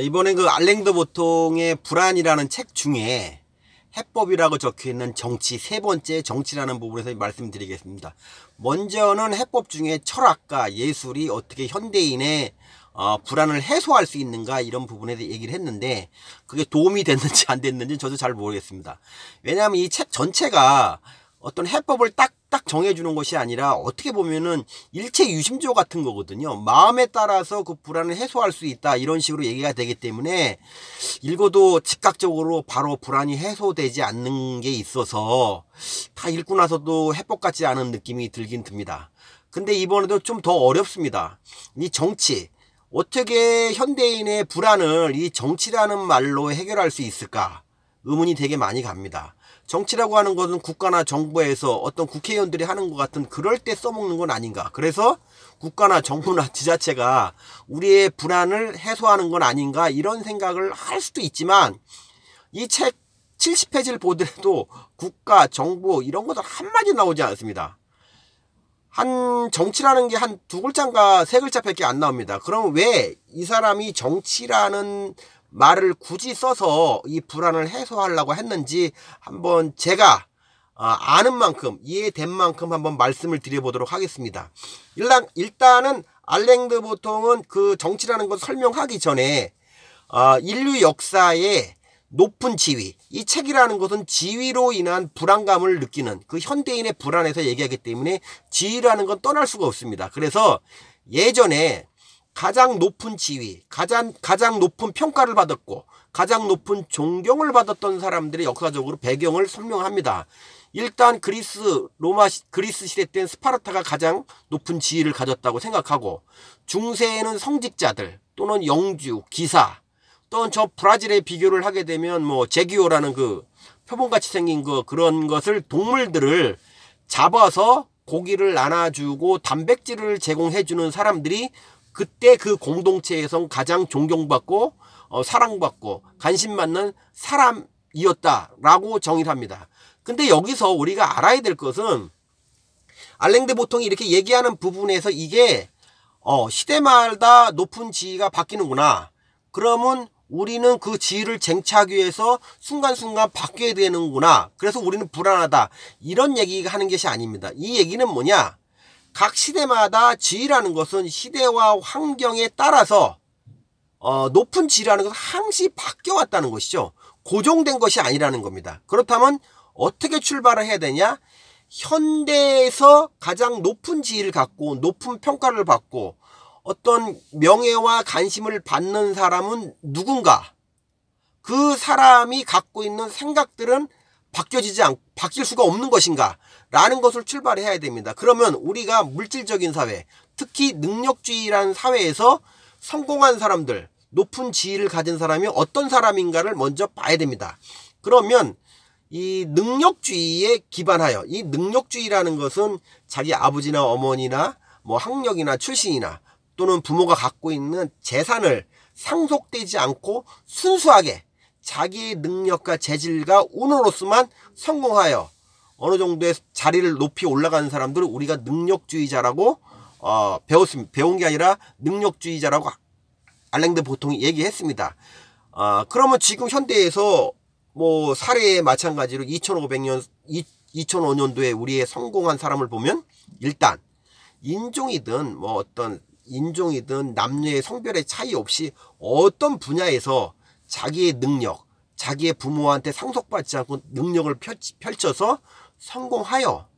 이번에 그 알랭드 보통의 불안이라는 책 중에 해법이라고 적혀있는 정치, 세 번째 정치라는 부분에서 말씀드리겠습니다. 먼저는 해법 중에 철학과 예술이 어떻게 현대인의 불안을 해소할 수 있는가, 이런 부분에서 얘기를 했는데 그게 도움이 됐는지 안 됐는지 저도 잘 모르겠습니다. 왜냐하면 이 책 전체가 어떤 해법을 딱 정해주는 것이 아니라 어떻게 보면은 일체 유심조 같은 거거든요. 마음에 따라서 그 불안을 해소할 수 있다, 이런 식으로 얘기가 되기 때문에 읽어도 즉각적으로 바로 불안이 해소되지 않는 게 있어서 다 읽고 나서도 해법 같지 않은 느낌이 들긴 듭니다. 근데 이번에도 좀 더 어렵습니다. 이 정치, 어떻게 현대인의 불안을 이 정치라는 말로 해결할 수 있을까, 의문이 되게 많이 갑니다. 정치라고 하는 것은 국가나 정부에서 어떤 국회의원들이 하는 것 같은 그럴 때 써먹는 건 아닌가. 그래서 국가나 정부나 지자체가 우리의 불안을 해소하는 건 아닌가, 이런 생각을 할 수도 있지만 이 책 70페이지를 보더라도 국가, 정부 이런 것들 한마디 나오지 않습니다. 한 정치라는 게 한 두 글자인가 세 글자밖에 안 나옵니다. 그럼 왜 이 사람이 정치라는 말을 굳이 써서 이 불안을 해소하려고 했는지 한번 제가 아는 만큼, 이해된 만큼 한번 말씀을 드려보도록 하겠습니다. 일단은 알랭드 보통은 그 정치라는 걸 설명하기 전에 인류 역사의 높은 지위, 이 책이라는 것은 지위로 인한 불안감을 느끼는 그 현대인의 불안에서 얘기하기 때문에 지위라는 건 떠날 수가 없습니다. 그래서 예전에 가장 높은 지위, 가장 높은 평가를 받았고 가장 높은 존경을 받았던 사람들의 역사적으로 배경을 설명합니다. 일단 그리스 시대 때는 스파르타가 가장 높은 지위를 가졌다고 생각하고, 중세에는 성직자들 또는 영주, 기사, 또는 저 브라질에 비교를 하게 되면 뭐 제기오라는 그 표본같이 생긴 그런 것을, 동물들을 잡아서 고기를 나눠주고 단백질을 제공해주는 사람들이 그때 그 공동체에서 가장 존경받고 사랑받고 관심받는 사람이었다라고 정의를 합니다. 근데 여기서 우리가 알아야 될 것은 알랭드 보통이 이렇게 얘기하는 부분에서 이게 시대마다 높은 지위가 바뀌는구나, 그러면 우리는 그 지위를 쟁취하기 위해서 순간순간 바뀌어야 되는구나, 그래서 우리는 불안하다, 이런 얘기가 하는 것이 아닙니다. 이 얘기는 뭐냐, 각 시대마다 지위라는 것은 시대와 환경에 따라서 높은 지위라는 것은 항시 바뀌어왔다는 것이죠. 고정된 것이 아니라는 겁니다. 그렇다면 어떻게 출발을 해야 되냐, 현대에서 가장 높은 지위를 갖고 높은 평가를 받고 어떤 명예와 관심을 받는 사람은 누군가, 그 사람이 갖고 있는 생각들은 바뀔 수가 없는 것인가 라는 것을 출발해야 됩니다. 그러면 우리가 물질적인 사회, 특히 능력주의라는 사회에서 성공한 사람들, 높은 지위를 가진 사람이 어떤 사람인가를 먼저 봐야 됩니다. 그러면 이 능력주의에 기반하여, 이 능력주의라는 것은 자기 아버지나 어머니나 뭐 학력이나 출신이나 또는 부모가 갖고 있는 재산을 상속되지 않고 순수하게 자기의 능력과 재질과 운으로서만 성공하여 어느 정도의 자리를 높이 올라가는 사람들을 우리가 능력주의자라고 배운 게 아니라 능력주의자라고 알랭드 보통이 얘기했습니다. 그러면 지금 현대에서 뭐 사례에 마찬가지로 2005년도에 우리의 성공한 사람을 보면, 일단 인종이든 뭐 어떤 인종이든 남녀의 성별의 차이 없이 어떤 분야에서 자기의 능력, 자기의 부모한테 상속받지 않고 능력을 펼쳐서 성공하여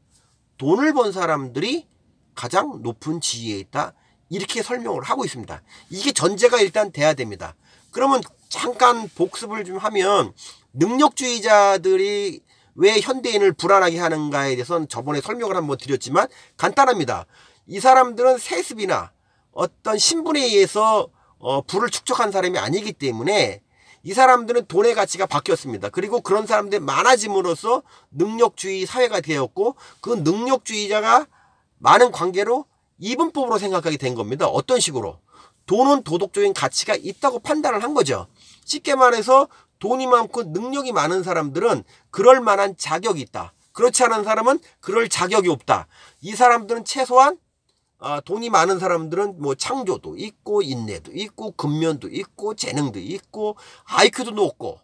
돈을 번 사람들이 가장 높은 지위에 있다, 이렇게 설명을 하고 있습니다. 이게 전제가 일단 돼야 됩니다. 그러면 잠깐 복습을 좀 하면, 능력주의자들이 왜 현대인을 불안하게 하는가에 대해서는 저번에 설명을 한번 드렸지만 간단합니다. 이 사람들은 세습이나 어떤 신분에 의해서 부를 축적한 사람이 아니기 때문에 이 사람들은 돈의 가치가 바뀌었습니다. 그리고 그런 사람들이 많아짐으로써 능력주의 사회가 되었고, 그 능력주의자가 많은 관계로 이분법으로 생각하게 된 겁니다. 어떤 식으로? 돈은 도덕적인 가치가 있다고 판단을 한 거죠. 쉽게 말해서 돈이 많고 능력이 많은 사람들은 그럴 만한 자격이 있다, 그렇지 않은 사람은 그럴 자격이 없다. 이 사람들은 최소한 돈이 많은 사람들은 뭐 창조도 있고 인내도 있고 근면도 있고 재능도 있고 IQ도 높고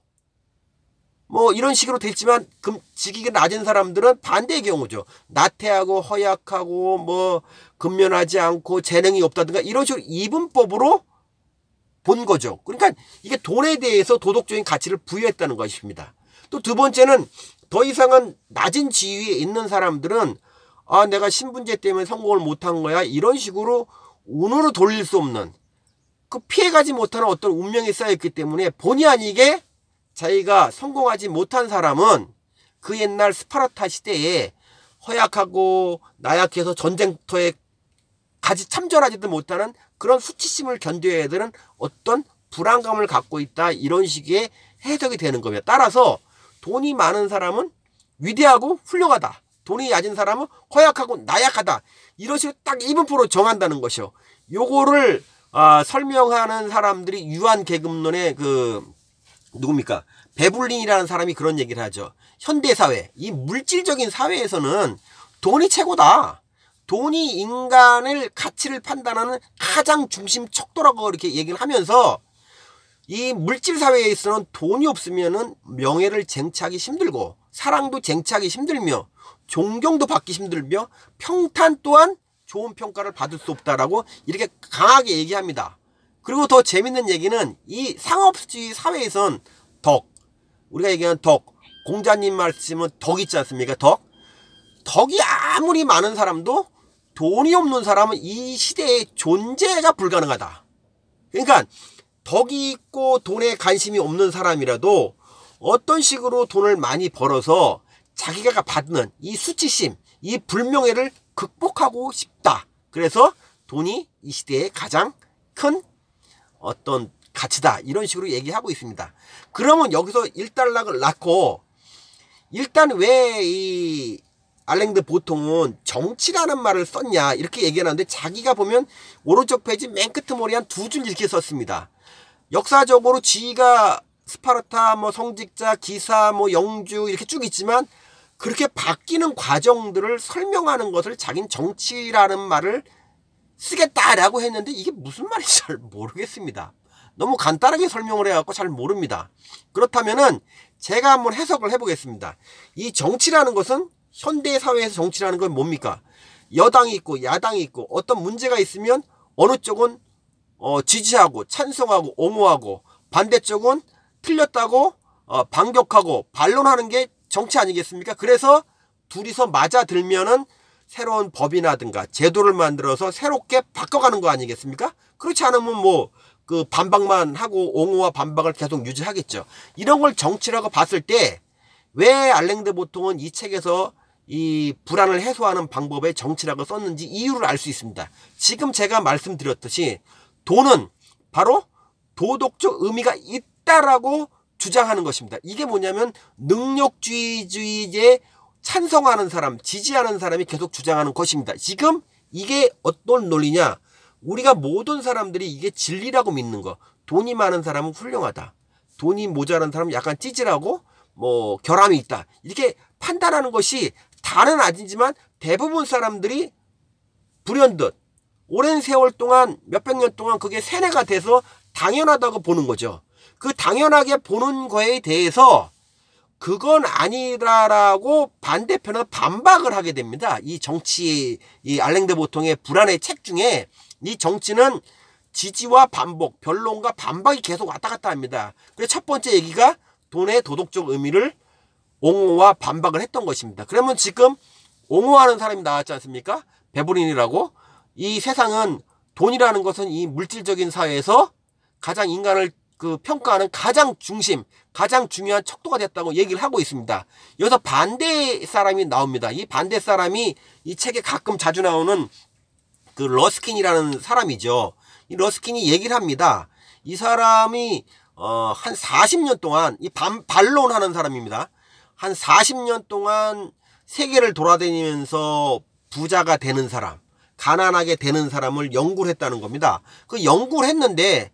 뭐 이런 식으로 됐지만 직위가 낮은 사람들은 반대의 경우죠. 나태하고 허약하고 뭐 근면하지 않고 재능이 없다든가 이런 식으로 이분법으로 본 거죠. 그러니까 이게 돈에 대해서 도덕적인 가치를 부여했다는 것입니다. 또 두 번째는 더 이상은 낮은 지위에 있는 사람들은 내가 신분제 때문에 성공을 못한 거야 이런 식으로 운으로 돌릴 수 없는 그 피해가지 못하는 어떤 운명이 쌓였기 때문에 본의 아니게 자기가 성공하지 못한 사람은 그 옛날 스파르타 시대에 허약하고 나약해서 전쟁터에 참전하지도 못하는 그런 수치심을 견뎌야 되는 어떤 불안감을 갖고 있다 이런 식의 해석이 되는 겁니다. 따라서 돈이 많은 사람은 위대하고 훌륭하다. 돈이 얕은 사람은 허약하고 나약하다. 이런 식으로 딱 이분포로 정한다는 것이요. 요거를 설명하는 사람들이 유한계급론의 누굽니까? 베블린이라는 사람이 그런 얘기를 하죠. 현대사회, 이 물질적인 사회에서는 돈이 최고다. 돈이 인간의 가치를 판단하는 가장 중심 척도라고 이렇게 얘기를 하면서 이 물질 사회에 있어서는 돈이 없으면은 명예를 쟁취하기 힘들고 사랑도 쟁취하기 힘들며 존경도 받기 힘들며 평탄 또한 좋은 평가를 받을 수 없다라고 이렇게 강하게 얘기합니다. 그리고 더 재밌는 얘기는 이 상업주의 사회에선 우리가 얘기하는 공자님 말씀은 덕 있지 않습니까? 덕이 아무리 많은 사람도 돈이 없는 사람은 이 시대에 존재가 불가능하다. 그러니까 덕이 있고 돈에 관심이 없는 사람이라도 어떤 식으로 돈을 많이 벌어서 자기가 받는 이 수치심, 이 불명예를 극복하고 싶다. 그래서 돈이 이 시대의 가장 큰 어떤 가치다. 이런 식으로 얘기하고 있습니다. 그러면 여기서 일단락을 낳고 일단 왜 이 알랭드 보통은 정치라는 말을 썼냐 이렇게 얘기하는데 자기가 보면 오른쪽 페이지 맨 끝머리에 한 2줄 이렇게 썼습니다. 역사적으로 지가 스파르타, 뭐 성직자, 기사, 뭐 영주 이렇게 쭉 있지만 그렇게 바뀌는 과정들을 설명하는 것을 자기는 정치라는 말을 쓰겠다라고 했는데 이게 무슨 말인지 잘 모르겠습니다. 너무 간단하게 설명을 해갖고 잘 모릅니다. 그렇다면은 제가 한번 해석을 해보겠습니다. 이 정치라는 것은 현대사회에서 정치라는 건 뭡니까? 여당이 있고 야당이 있고 어떤 문제가 있으면 어느 쪽은 지지하고 찬성하고 옹호하고 반대쪽은 틀렸다고 반격하고 반론하는 게 정치 아니겠습니까? 그래서 둘이서 맞아들면은 새로운 법이나든가 제도를 만들어서 새롭게 바꿔가는 거 아니겠습니까? 그렇지 않으면 뭐 반박만 하고 옹호와 반박을 계속 유지하겠죠. 이런 걸 정치라고 봤을 때 왜 알랭드 보통은 이 책에서 이 불안을 해소하는 방법에 정치라고 썼는지 이유를 알 수 있습니다. 지금 제가 말씀드렸듯이 돈은 바로 도덕적 의미가 있다라고 주장하는 것입니다. 이게 뭐냐면 능력주의에 찬성하는 사람, 지지하는 사람이 계속 주장하는 것입니다. 지금 이게 어떤 논리냐? 우리가 모든 사람들이 이게 진리라고 믿는 거. 돈이 많은 사람은 훌륭하다. 돈이 모자란 사람은 약간 찌질하고 뭐 결함이 있다. 이렇게 판단하는 것이 다는 아니지만 대부분 사람들이 불현듯 오랜 세월 동안 몇백 년 동안 그게 세뇌가 돼서 당연하다고 보는 거죠. 그 당연하게 보는 거에 대해서 그건 아니라라고 반대편은 반박을 하게 됩니다. 이 정치, 이 알랭드 보통의 불안의 책 중에 이 정치는 지지와 반복, 변론과 반박이 계속 왔다 갔다 합니다. 그래서 첫 번째 얘기가 돈의 도덕적 의미를 옹호와 반박을 했던 것입니다. 그러면 지금 옹호하는 사람이 나왔지 않습니까? 베브린이라고. 이 세상은 돈이라는 것은 이 물질적인 사회에서 가장 인간을 평가하는 가장 중심, 가장 중요한 척도가 됐다고 얘기를 하고 있습니다. 여기서 반대 사람이 나옵니다. 이 반대 사람이 이 책에 가끔 자주 나오는 러스킨이라는 사람이죠. 이 러스킨이 얘기를 합니다. 이 사람이 한 40년 동안 이 반론하는 사람입니다. 한 40년 동안 세계를 돌아다니면서 부자가 되는 사람, 가난하게 되는 사람을 연구를 했다는 겁니다. 그 연구를 했는데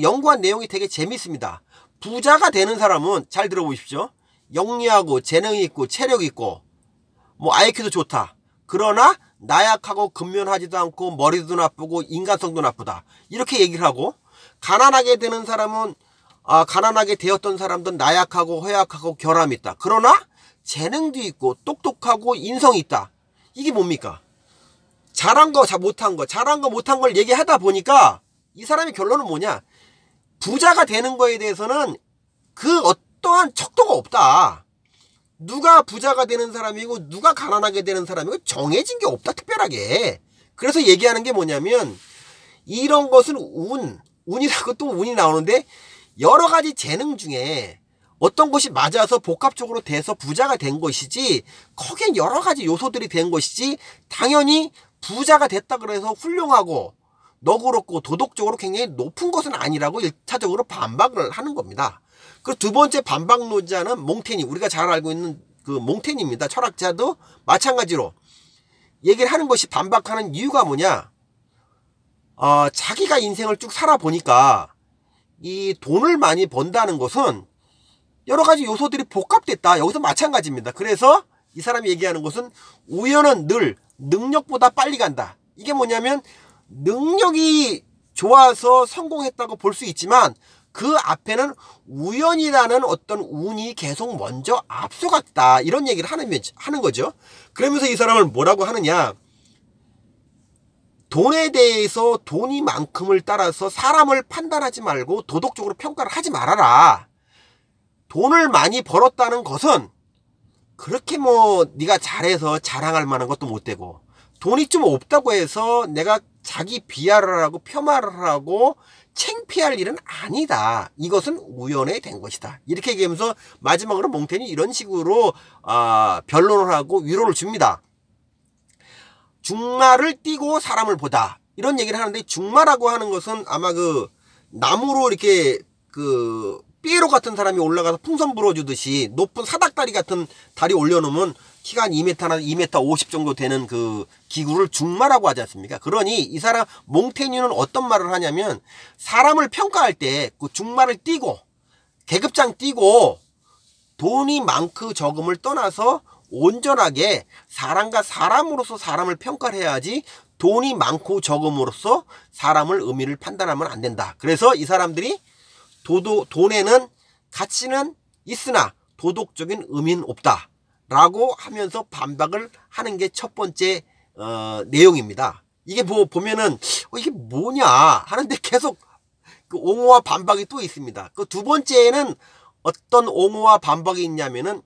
연구한 내용이 되게 재밌습니다. 부자가 되는 사람은 잘 들어보십시오. 영리하고 재능이 있고 체력이 있고 뭐 IQ도 좋다. 그러나 나약하고 근면하지도 않고 머리도 나쁘고 인간성도 나쁘다. 이렇게 얘기를 하고, 가난하게 되는 사람은 가난하게 되었던 사람들은 나약하고 허약하고 결함이 있다. 그러나 재능도 있고 똑똑하고 인성이 있다. 이게 뭡니까? 잘한 거, 못한 거, 잘한 거, 못한 걸 얘기하다 보니까 이 사람의 결론은 뭐냐? 부자가 되는 거에 대해서는 그 어떠한 척도가 없다. 누가 부자가 되는 사람이고 누가 가난하게 되는 사람이고 정해진 게 없다, 특별하게. 그래서 얘기하는 게 뭐냐면, 이런 것은 운이라고 또 운이 나오는데, 여러 가지 재능 중에 어떤 것이 맞아서 복합적으로 돼서 부자가 된 것이지, 거기엔 여러 가지 요소들이 된 것이지, 당연히 부자가 됐다 그래서 훌륭하고 너그럽고 도덕적으로 굉장히 높은 것은 아니라고 1차적으로 반박을 하는 겁니다. 그 두 번째 반박 노자는 몽테뉴, 우리가 잘 알고 있는 그 몽테뉴입니다. 철학자도 마찬가지로 얘기를 하는 것이, 반박하는 이유가 뭐냐? 자기가 인생을 쭉 살아보니까 이 돈을 많이 번다는 것은 여러 가지 요소들이 복합됐다. 여기서 마찬가지입니다. 그래서 이 사람이 얘기하는 것은, 우연은 늘 능력보다 빨리 간다. 이게 뭐냐면, 능력이 좋아서 성공했다고 볼 수 있지만 그 앞에는 우연이라는 어떤 운이 계속 먼저 앞서갔다. 이런 얘기를 하는 거죠. 그러면서 이 사람을 뭐라고 하느냐? 돈에 대해서 돈이만큼을 따라서 사람을 판단하지 말고 도덕적으로 평가를 하지 말아라. 돈을 많이 벌었다는 것은 그렇게 뭐 네가 잘해서 자랑할 만한 것도 못 되고, 돈이 좀 없다고 해서 내가 자기 비하를 하고 폄하를 하고 창피할 일은 아니다. 이것은 우연에 된 것이다. 이렇게 얘기하면서 마지막으로 몽테뉴 이런 식으로 변론을 하고 위로를 줍니다. 중마를 띄고 사람을 보다, 이런 얘기를 하는데, 중마라고 하는 것은 아마 그 나무로 이렇게 그 삐에로 같은 사람이 올라가서 풍선 불어주듯이 높은 사닥다리 같은 다리 올려놓으면 키가 한 2m나 2m 50 정도 되는 그 기구를 중마라고 하지 않습니까? 그러니 이 사람 몽테뉴는 어떤 말을 하냐면, 사람을 평가할 때 그 중마를 띄고 계급장 띄고 돈이 많고 적음을 떠나서 온전하게 사람과 사람으로서 사람을 평가를 해야지, 돈이 많고 적음으로써 사람을 의미를 판단하면 안 된다. 그래서 이 사람들이 돈에는 가치는 있으나 도덕적인 의미는 없다 라고 하면서 반박을 하는 게 첫 번째 내용입니다. 이게 보면은 이게 뭐냐 하는데 계속 그 옹호와 반박이 또 있습니다. 그 두 번째는 어떤 옹호와 반박이 있냐면은,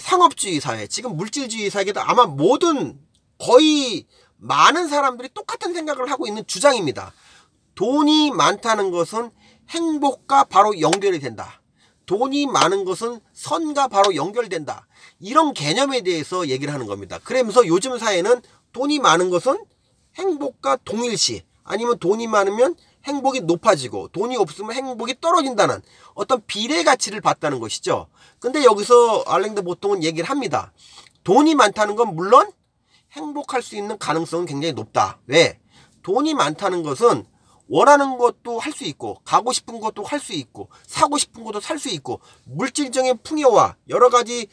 상업주의 사회, 지금 물질주의 사회에도 아마 거의 많은 사람들이 똑같은 생각을 하고 있는 주장입니다. 돈이 많다는 것은 행복과 바로 연결이 된다. 돈이 많은 것은 선과 바로 연결된다. 이런 개념에 대해서 얘기를 하는 겁니다. 그러면서 요즘 사회는 돈이 많은 것은 행복과 동일시, 아니면 돈이 많으면 행복이 높아지고 돈이 없으면 행복이 떨어진다는 어떤 비례 가치를 봤다는 것이죠. 근데 여기서 알랭 드 보통은 얘기를 합니다. 돈이 많다는 건 물론 행복할 수 있는 가능성은 굉장히 높다. 왜? 돈이 많다는 것은 원하는 것도 할 수 있고, 가고 싶은 것도 할 수 있고, 사고 싶은 것도 살 수 있고, 물질적인 풍요와 여러 가지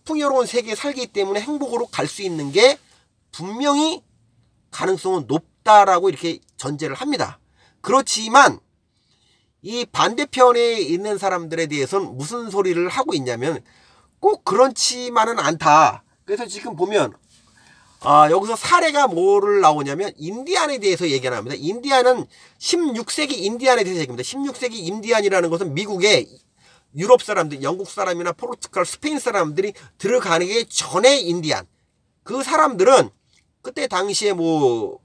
풍요로운 세계에 살기 때문에 행복으로 갈 수 있는 게 분명히 가능성은 높다라고 이렇게 전제를 합니다. 그렇지만 이 반대편에 있는 사람들에 대해서는 무슨 소리를 하고 있냐면, 꼭 그렇지만은 않다. 그래서 지금 보면 여기서 사례가 뭐를 나오냐면, 인디안에 대해서 얘기가 나옵니다. 인디안은 16세기 인디안에 대해서 얘기합니다. 16세기 인디안이라는 것은 미국의 유럽 사람들, 영국 사람이나 포르투갈, 스페인 사람들이 들어가기 전에 인디안. 그 사람들은 그때 당시에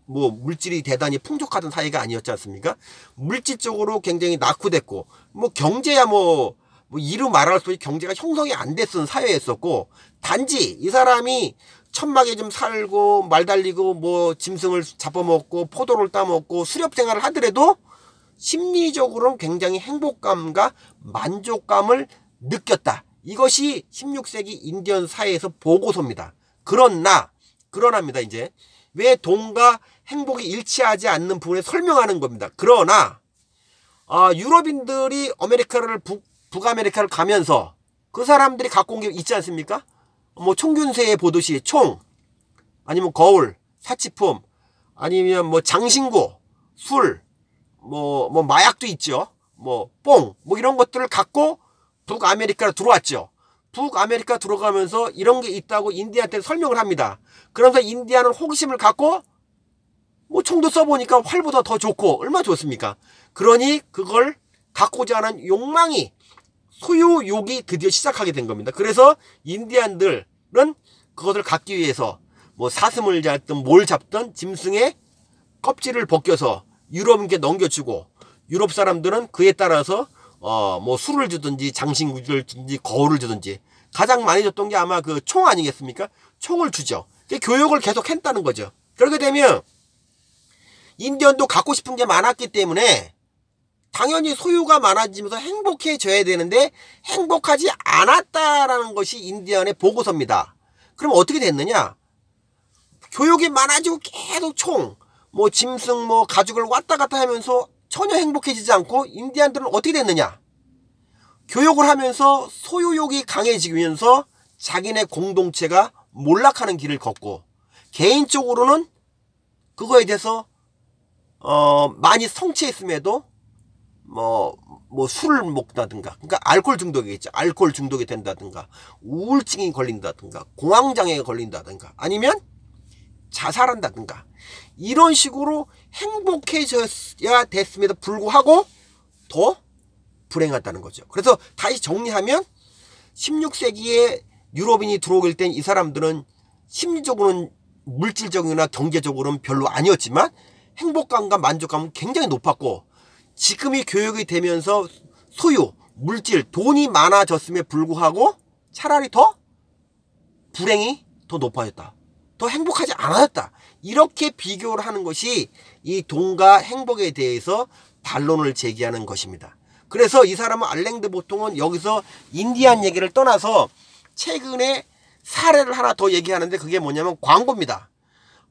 물질이 대단히 풍족하던 사회가 아니었지 않습니까? 물질적으로 굉장히 낙후됐고, 경제야 이루 말할 수 없이 경제가 형성이 안 됐던 사회였었고, 단지 이 사람이 천막에 좀 살고 말 달리고 짐승을 잡아먹고 포도를 따먹고 수렵 생활을 하더라도 심리적으로는 굉장히 행복감과 만족감을 느꼈다. 이것이 16세기 인디언 사회에서 보고서입니다. 그러나입니다. 이제 왜 돈과 행복이 일치하지 않는 부분에 설명하는 겁니다. 그러나 유럽인들이 북아메리카를 가면서 그 사람들이 갖고 온 게 있지 않습니까? 총균세에 보듯이 총, 아니면 거울, 사치품, 아니면 뭐 장신구, 술, 뭐 마약도 있죠. 뭐 뽕, 뭐 이런 것들을 갖고 북아메리카로 들어왔죠. 북아메리카 들어가면서 이런 게 있다고 인디아한테 설명을 합니다. 그러면서 인디아는 호기심을 갖고 뭐 총도 써보니까 활보다 더 좋고 얼마나 좋습니까? 그러니 그걸 갖고자 하는 욕망이, 소유욕이 드디어 시작하게 된 겁니다. 그래서 인디안들은 그것을 갖기 위해서 뭐 사슴을 잡든 뭘 잡든 짐승의 껍질을 벗겨서 유럽인께 넘겨주고, 유럽 사람들은 그에 따라서 뭐 술을 주든지 장신구를 주든지 거울을 주든지, 가장 많이 줬던 게 아마 그 총 아니겠습니까? 총을 주죠. 교육을 계속 했다는 거죠. 그렇게 되면 인디언도 갖고 싶은 게 많았기 때문에 당연히 소유가 많아지면서 행복해져야 되는데 행복하지 않았다라는 것이 인디언의 보고서입니다. 그럼 어떻게 됐느냐? 교육이 많아지고 계속 총, 뭐 짐승, 뭐 가죽을 왔다 갔다 하면서 전혀 행복해지지 않고 인디안들은 어떻게 됐느냐? 교육을 하면서 소유욕이 강해지면서 자기네 공동체가 몰락하는 길을 걷고, 개인적으로는 그거에 대해서 많이 성취했음에도 뭐 술을 먹다든가, 그러니까 알코올 중독이겠죠. 알코올 중독이 된다든가, 우울증이 걸린다든가, 공황장애가 걸린다든가, 아니면 자살한다든가, 이런 식으로 행복해져야 됐음에도 불구하고 더 불행하다는 거죠. 그래서 다시 정리하면 16세기에 유럽인이 들어오길 땐 이 사람들은 심리적으로는, 물질적이나 경제적으로는 별로 아니었지만 행복감과 만족감은 굉장히 높았고, 지금이 교육이 되면서 소유, 물질, 돈이 많아졌음에 불구하고 차라리 더 불행이 더 높아졌다, 더 행복하지 않아졌다, 이렇게 비교를 하는 것이 이 돈과 행복에 대해서 반론을 제기하는 것입니다. 그래서 이 사람은 알랭드 보통은 여기서 인디안 얘기를 떠나서 최근에 사례를 하나 더 얘기하는데, 그게 뭐냐면 광고입니다.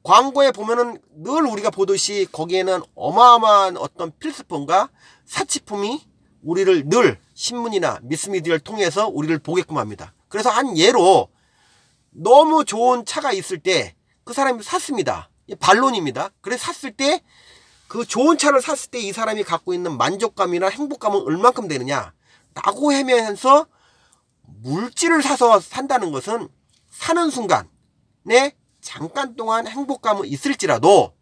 광고에 보면은 늘 우리가 보듯이 거기에는 어마어마한 어떤 필수품과 사치품이 우리를 늘 신문이나 미스미디어를 통해서 우리를 보게끔 합니다. 그래서 한 예로, 너무 좋은 차가 있을 때 그 사람이 샀습니다. 반론입니다. 그래서 샀을 때, 그 좋은 차를 샀을 때 이 사람이 갖고 있는 만족감이나 행복감은 얼만큼 되느냐 라고 하면서, 물질을 사서 산다는 것은 사는 순간에 잠깐 동안 행복감은 있을지라도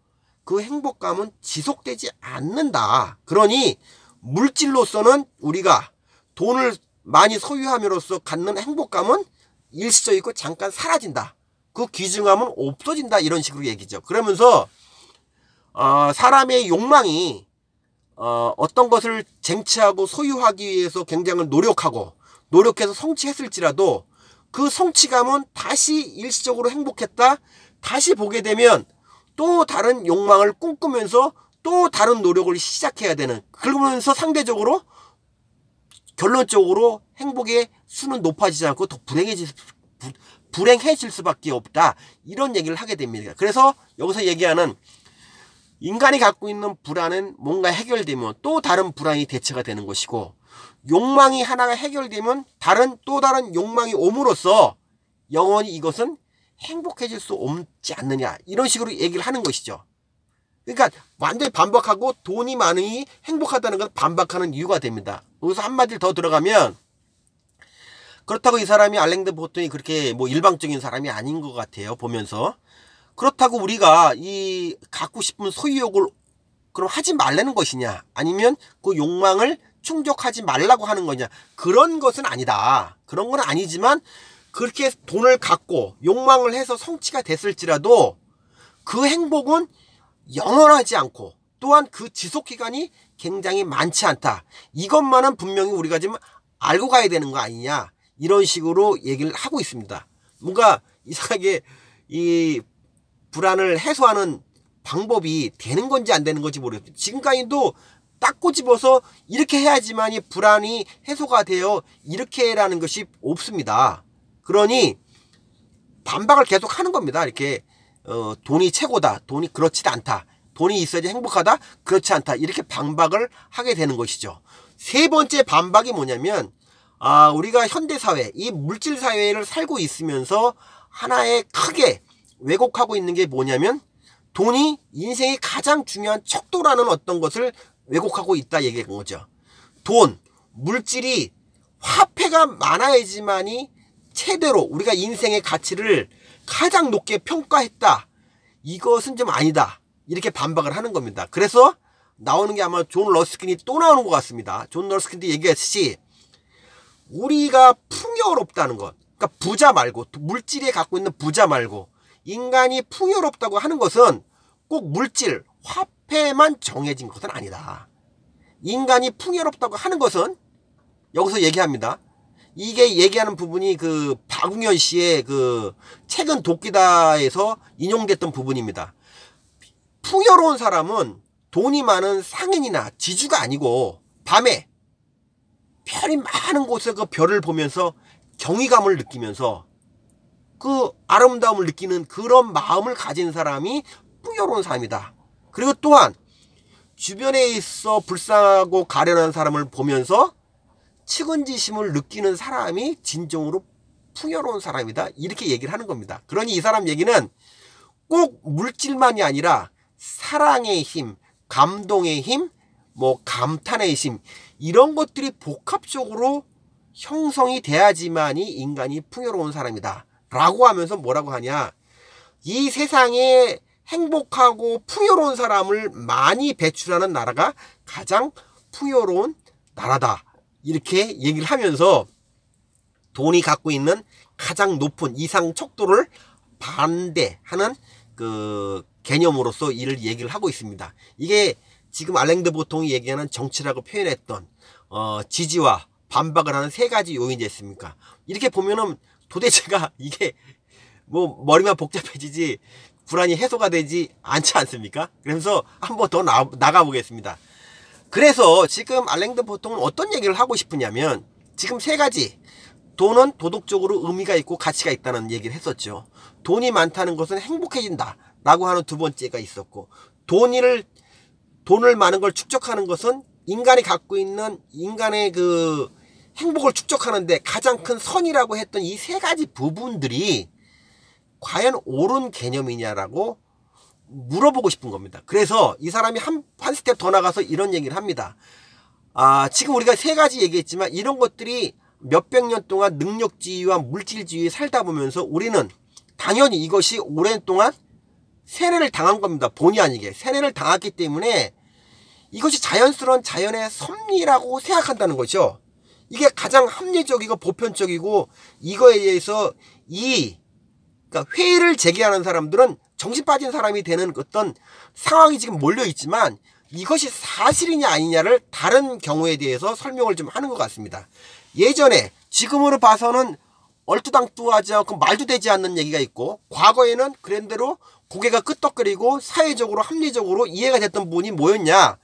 그 행복감은 지속되지 않는다. 그러니 물질로서는 우리가 돈을 많이 소유함으로써 갖는 행복감은 일시적이고 잠깐 사라진다. 그 귀중함은 없어진다. 이런 식으로 얘기죠. 그러면서 사람의 욕망이 어떤 것을 쟁취하고 소유하기 위해서 굉장히 노력해서 성취했을지라도 그 성취감은 다시 일시적으로 행복했다, 다시 보게 되면 또 다른 욕망을 꿈꾸면서 또 다른 노력을 시작해야 되는, 그러면서 상대적으로 결론적으로 행복의 수는 높아지지 않고 더 불행해질 수밖에 없다, 이런 얘기를 하게 됩니다. 그래서 여기서 얘기하는 인간이 갖고 있는 불안은 뭔가 해결되면 또 다른 불안이 대체가 되는 것이고, 욕망이 하나가 해결되면 또 다른 욕망이 옴으로써 영원히 이것은 행복해질 수 없지 않느냐, 이런 식으로 얘기를 하는 것이죠. 그러니까 완전히 반박하고, 돈이 많으니 행복하다는 것은 반박하는 이유가 됩니다. 여기서 한마디를 더 들어가면, 그렇다고 이 사람이 알랭드 보통이 그렇게 뭐 일방적인 사람이 아닌 것 같아요, 보면서. 그렇다고 우리가 이 갖고 싶은 소유욕을 그럼 하지 말라는 것이냐, 아니면 그 욕망을 충족하지 말라고 하는 거냐, 그런 것은 아니다. 그런 건 아니지만, 그렇게 돈을 갖고 욕망을 해서 성취가 됐을지라도 그 행복은 영원하지 않고, 또한 그 지속기간이 굉장히 많지 않다. 이것만은 분명히 우리가 지금 알고 가야 되는 거 아니냐, 이런 식으로 얘기를 하고 있습니다. 뭔가 이상하게 이 불안을 해소하는 방법이 되는 건지 안 되는 건지 모르겠어요. 지금까지도 딱 꼬집어서 이렇게 해야지만이 불안이 해소가 돼요, 이렇게 라는 것이 없습니다. 그러니 반박을 계속 하는 겁니다. 이렇게 돈이 최고다, 돈이 그렇지 않다, 돈이 있어야지 행복하다, 그렇지 않다, 이렇게 반박을 하게 되는 것이죠. 세 번째 반박이 뭐냐면, 우리가 현대사회, 이 물질사회를 살고 있으면서 하나의 크게 왜곡하고 있는 게 뭐냐면 돈이 인생의 가장 중요한 척도라는 어떤 것을 왜곡하고 있다 얘기한 거죠. 돈, 물질이 화폐가 많아야지만이 최대로 우리가 인생의 가치를 가장 높게 평가했다. 이것은 좀 아니다. 이렇게 반박을 하는 겁니다. 그래서 나오는 게 아마 존 러스킨이 또 나오는 것 같습니다. 존 러스킨도 얘기했듯이 우리가 풍요롭다는 것, 그러니까 부자 말고, 물질이 갖고 있는 부자 말고 인간이 풍요롭다고 하는 것은 꼭 물질, 화폐만 정해진 것은 아니다. 인간이 풍요롭다고 하는 것은 여기서 얘기합니다. 이게 얘기하는 부분이 그 박웅현 씨의 그 책은 도끼다에서 인용됐던 부분입니다. 풍요로운 사람은 돈이 많은 상인이나 지주가 아니고 밤에 별이 많은 곳에서 그 별을 보면서 경이감을 느끼면서 그 아름다움을 느끼는 그런 마음을 가진 사람이 풍요로운 사람이다. 그리고 또한 주변에 있어 불쌍하고 가련한 사람을 보면서 측은지심을 느끼는 사람이 진정으로 풍요로운 사람이다. 이렇게 얘기를 하는 겁니다. 그러니 이 사람 얘기는 꼭 물질만이 아니라 사랑의 힘, 감동의 힘, 뭐 감탄의 힘, 이런 것들이 복합적으로 형성이 돼야지만이 인간이 풍요로운 사람이다 라고 하면서 뭐라고 하냐, 이 세상에 행복하고 풍요로운 사람을 많이 배출하는 나라가 가장 풍요로운 나라다, 이렇게 얘기를 하면서 돈이 갖고 있는 가장 높은 이상 척도를 반대하는 그 개념으로서 이를 얘기를 하고 있습니다. 이게 지금 알랭드 보통이 얘기하는 정치라고 표현했던 지지와 반박을 하는 세 가지 요인이 됐습니까? 이렇게 보면은 도대체가 이게 뭐 머리만 복잡해지지 불안이 해소가 되지 않지 않습니까? 그래서 한번 더 나가 보겠습니다. 그래서 지금 알랭드 보통은 어떤 얘기를 하고 싶으냐면, 지금 세 가지, 돈은 도덕적으로 의미가 있고 가치가 있다는 얘기를 했었죠. 돈이 많다는 것은 행복해진다 라고 하는 두 번째가 있었고, 돈을 많은 걸 축적하는 것은 인간이 갖고 있는 인간의 그 행복을 축적하는데 가장 큰 선이라고 했던 이 세 가지 부분들이 과연 옳은 개념이냐라고 물어보고 싶은 겁니다. 그래서 이 사람이 한 스텝 더 나가서 이런 얘기를 합니다. 지금 우리가 세 가지 얘기했지만 이런 것들이 몇백 년 동안 능력주의와 물질주의에 살다 보면서 우리는 당연히 이것이 오랜 동안 세뇌를 당한 겁니다. 본의 아니게 세뇌를 당했기 때문에 이것이 자연스러운 자연의 섭리라고 생각한다는 거죠. 이게 가장 합리적이고 보편적이고, 이거에 의해서 그러니까 회의를 제기하는 사람들은 정신 빠진 사람이 되는 어떤 상황이 지금 몰려 있지만, 이것이 사실이냐 아니냐를 다른 경우에 대해서 설명을 좀 하는 것 같습니다. 예전에, 지금으로 봐서는 얼토당토하지 않고 말도 되지 않는 얘기가 있고, 과거에는 그랜대로 고개가 끄덕거리고 사회적으로 합리적으로 이해가 됐던 부분이 뭐였냐,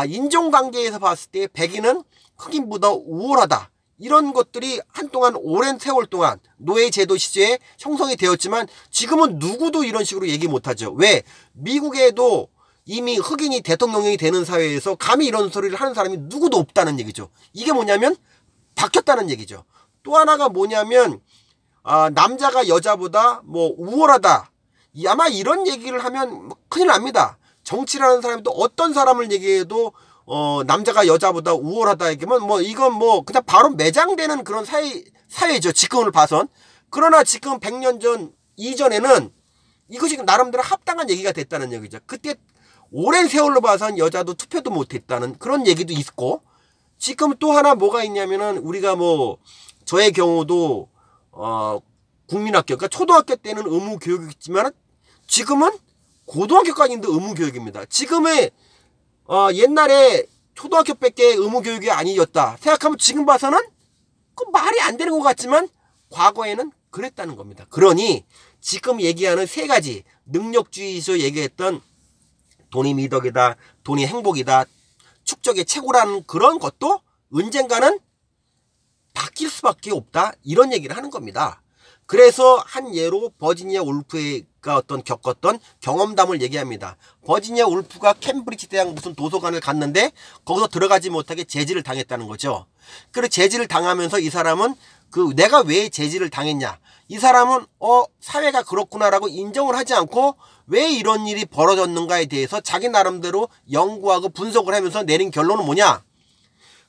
인종관계에서 봤을 때 백인은 흑인보다 우월하다, 이런 것들이 한동안 오랜 세월 동안 노예제도 시대에 형성이 되었지만 지금은 누구도 이런 식으로 얘기 못하죠. 왜? 미국에도 이미 흑인이 대통령이 되는 사회에서 감히 이런 소리를 하는 사람이 누구도 없다는 얘기죠. 이게 뭐냐면 바뀌었다는 얘기죠. 또 하나가 뭐냐면 남자가 여자보다 뭐 우월하다, 아마 이런 얘기를 하면 큰일 납니다. 정치라는 사람이 또 어떤 사람을 얘기해도 남자가 여자보다 우월하다 얘기면 뭐 이건 뭐 그냥 바로 매장되는 그런 사회죠. 지금을 봐선. 그러나 지금 100년 전 이전에는 이것이 나름대로 합당한 얘기가 됐다는 얘기죠. 그때 오랜 세월로 봐선 여자도 투표도 못했다는 그런 얘기도 있고, 지금 또 하나 뭐가 있냐면은 우리가 뭐 저의 경우도 국민학교, 그러니까 초등학교 때는 의무 교육이지만 지금은 고등학교까지도 의무 교육입니다. 지금의 옛날에 초등학교밖에 의무 교육이 아니었다 생각하면 지금 봐서는 그 말이 안 되는 것 같지만 과거에는 그랬다는 겁니다. 그러니 지금 얘기하는 세 가지, 능력주의에서 얘기했던 돈이 미덕이다, 돈이 행복이다, 축적의 최고라는 그런 것도 언젠가는 바뀔 수밖에 없다, 이런 얘기를 하는 겁니다. 그래서 한 예로 버지니아 울프가 겪었던 경험담을 얘기합니다. 버지니아 울프가 캠브리지 대학 무슨 도서관을 갔는데 거기서 들어가지 못하게 제지를 당했다는 거죠. 그리고 제지를 당하면서 이 사람은 내가 왜 제지를 당했냐, 이 사람은 사회가 그렇구나라고 인정을 하지 않고 왜 이런 일이 벌어졌는가에 대해서 자기 나름대로 연구하고 분석을 하면서 내린 결론은 뭐냐?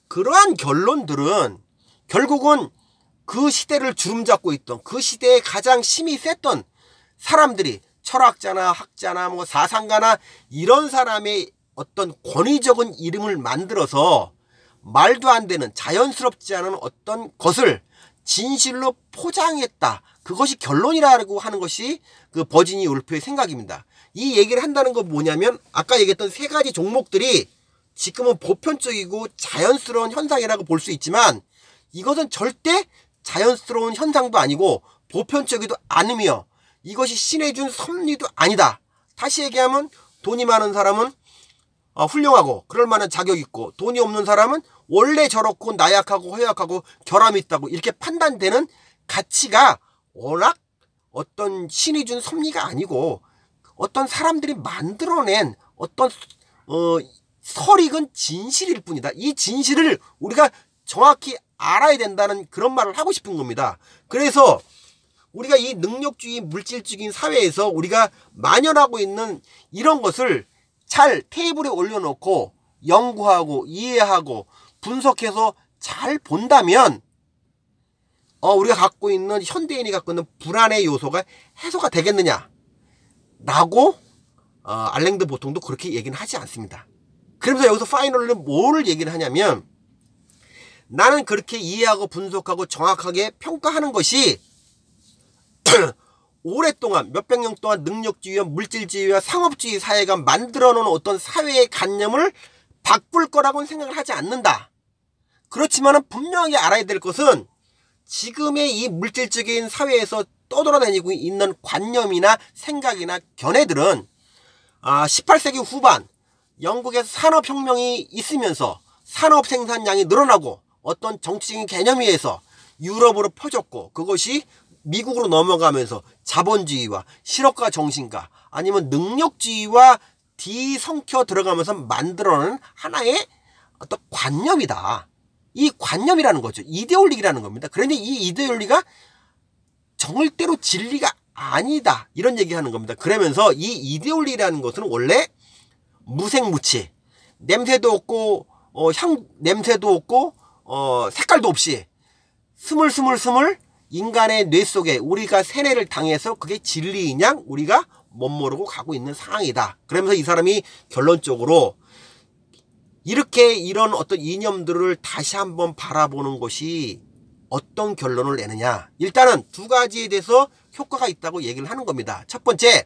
그러한 결론들은 결국은 그 시대를 주름잡고 있던, 그 시대에 가장 힘이 셌던 사람들이, 철학자나 학자나 뭐 사상가나 이런 사람의 어떤 권위적인 이름을 만들어서 말도 안 되는, 자연스럽지 않은 어떤 것을 진실로 포장했다. 그것이 결론이라고 하는 것이 그 버지니아 울프의 생각입니다. 이 얘기를 한다는 건 뭐냐면, 아까 얘기했던 세 가지 종목들이 지금은 보편적이고 자연스러운 현상이라고 볼 수 있지만, 이것은 절대 자연스러운 현상도 아니고 보편적이도 않으며 이것이 신의 준 섭리도 아니다. 다시 얘기하면 돈이 많은 사람은 훌륭하고 그럴 만한 자격이 있고, 돈이 없는 사람은 원래 저렇고 나약하고 허약하고 결함이 있다고 이렇게 판단되는 가치가 워낙 어떤 신이 준 섭리가 아니고 어떤 사람들이 만들어낸 어떤 설익은 진실일 뿐이다. 이 진실을 우리가 정확히 알아야 된다는 그런 말을 하고 싶은 겁니다. 그래서 우리가 이 능력주의 물질적인 사회에서 우리가 만연하고 있는 이런 것을 잘 테이블에 올려놓고 연구하고 이해하고 분석해서 잘 본다면 우리가 갖고 있는, 현대인이 갖고 있는 불안의 요소가 해소가 되겠느냐 라고 알랭드 보통도 그렇게 얘기는 하지 않습니다. 그러면서 여기서 파이널로 뭘 얘기를 하냐면, 나는 그렇게 이해하고 분석하고 정확하게 평가하는 것이 오랫동안 몇백 년 동안 능력주의와 물질주의와 상업주의 사회가 만들어 놓은 어떤 사회의 관념을 바꿀 거라고는 생각을 하지 않는다. 그렇지만 분명하게 알아야 될 것은 지금의 이 물질적인 사회에서 떠돌아다니고 있는 관념이나 생각이나 견해들은 18세기 후반 영국에서 산업혁명이 있으면서 산업 생산량이 늘어나고 어떤 정치적인 개념에 의해서 유럽으로 퍼졌고, 그것이 미국으로 넘어가면서 자본주의와 실업가 정신가 아니면 능력주의와 뒤섞여 들어가면서 만들어내는 하나의 어떤 관념이다. 이 관념이라는 거죠. 이데올리기라는 겁니다. 그런데 이 이데올리가 절대로 진리가 아니다. 이런 얘기하는 겁니다. 그러면서 이 이데올리라는 것은 원래 무색무취, 냄새도 없고 냄새도 없고 색깔도 없이 스물스물 인간의 뇌 속에 우리가 세뇌를 당해서 그게 진리인 양 우리가 멋모르고 가고 있는 상황이다. 그러면서 이 사람이 결론적으로 이렇게 이런 어떤 이념들을 다시 한번 바라보는 것이 어떤 결론을 내느냐. 일단은 두 가지에 대해서 효과가 있다고 얘기를 하는 겁니다. 첫 번째,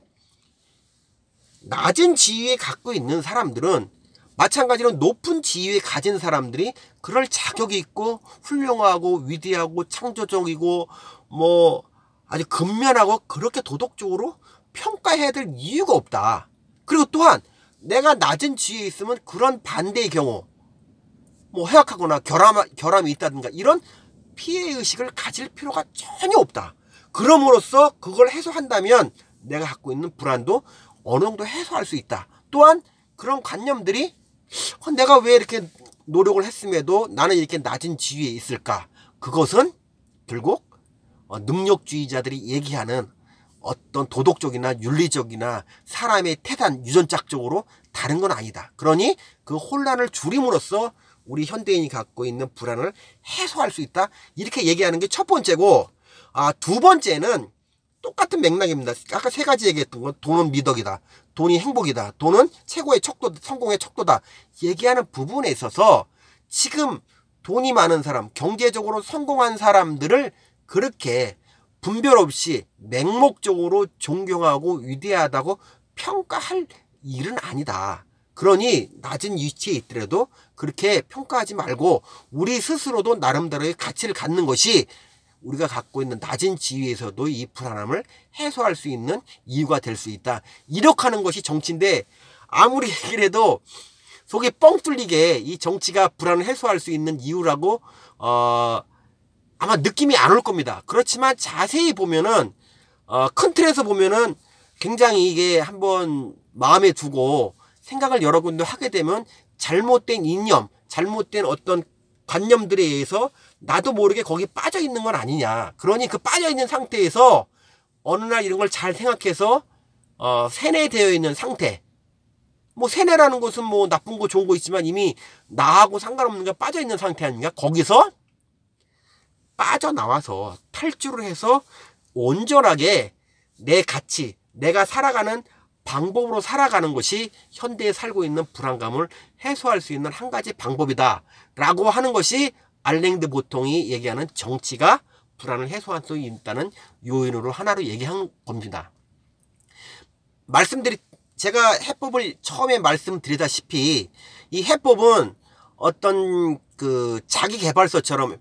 낮은 지위에 갖고 있는 사람들은 마찬가지로 높은 지위에 가진 사람들이 그럴 자격이 있고 훌륭하고 위대하고 창조적이고 뭐 아주 근면하고 그렇게 도덕적으로 평가해야 될 이유가 없다. 그리고 또한 내가 낮은 지위에 있으면 그런 반대의 경우 뭐 허약하거나 결함이 있다든가 이런 피해의식을 가질 필요가 전혀 없다. 그럼으로써 그걸 해소한다면 내가 갖고 있는 불안도 어느 정도 해소할 수 있다. 또한 그런 관념들이 내가 왜 이렇게 노력을 했음에도 나는 이렇게 낮은 지위에 있을까? 그것은 결국 능력주의자들이 얘기하는 어떤 도덕적이나 윤리적이나 사람의 태단, 유전짝적으로 다른 건 아니다. 그러니 그 혼란을 줄임으로써 우리 현대인이 갖고 있는 불안을 해소할 수 있다. 이렇게 얘기하는 게 첫 번째고, 두 번째는 똑같은 맥락입니다. 아까 세 가지 얘기했던 건 돈은 미덕이다. 돈이 행복이다. 돈은 최고의 척도다. 성공의 척도다. 얘기하는 부분에 있어서 지금 돈이 많은 사람, 경제적으로 성공한 사람들을 그렇게 분별 없이 맹목적으로 존경하고 위대하다고 평가할 일은 아니다. 그러니 낮은 위치에 있더라도 그렇게 평가하지 말고 우리 스스로도 나름대로의 가치를 갖는 것이 우리가 갖고 있는 낮은 지위에서도 이 불안함을 해소할 수 있는 이유가 될 수 있다. 이렇게 하는 것이 정치인데, 아무리 얘기를 해도 속이 뻥 뚫리게 이 정치가 불안을 해소할 수 있는 이유라고 아마 느낌이 안 올 겁니다. 그렇지만 자세히 보면은 큰 틀에서 보면은 굉장히 이게 한번 마음에 두고 생각을 여러 군데 하게 되면 잘못된 이념, 잘못된 어떤 관념들에 의해서 나도 모르게 거기 빠져 있는 건 아니냐. 그러니 그 빠져 있는 상태에서 어느 날 이런 걸 잘 생각해서 세뇌되어 있는 상태. 뭐 세뇌라는 것은 뭐 나쁜 거 좋은 거 있지만 이미 나하고 상관없는 게 빠져 있는 상태 아닙니까? 거기서 빠져나와서 탈주를 해서 온전하게 내 가치, 내가 살아가는 방법으로 살아가는 것이 현대에 살고 있는 불안감을 해소할 수 있는 한 가지 방법이다 라고 하는 것이 알랭드 보통이 얘기하는 정치가 불안을 해소할 수 있다는 요인으로 하나로 얘기한 겁니다. 제가 해법을 처음에 말씀드리다시피 이 해법은 어떤 그 자기 개발서처럼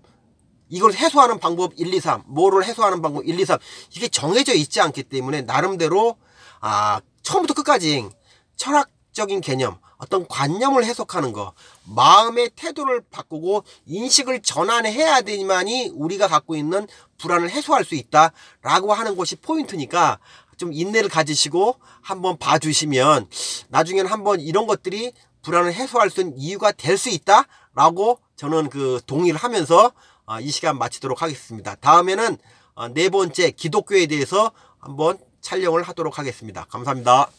이걸 해소하는 방법 1, 2, 3, 뭐를 해소하는 방법 1, 2, 3 이게 정해져 있지 않기 때문에 나름대로 처음부터 끝까지 철학적인 개념, 어떤 관념을 해석하는 거, 마음의 태도를 바꾸고 인식을 전환해야 되지만이 우리가 갖고 있는 불안을 해소할 수 있다라고 하는 것이 포인트니까 좀 인내를 가지시고 한번 봐주시면 나중에는 한번 이런 것들이 불안을 해소할 수 있는 이유가 될 수 있다라고 저는 그 동의를 하면서 이 시간 마치도록 하겠습니다. 다음에는 네 번째 기독교에 대해서 한번 촬영을 하도록 하겠습니다. 감사합니다.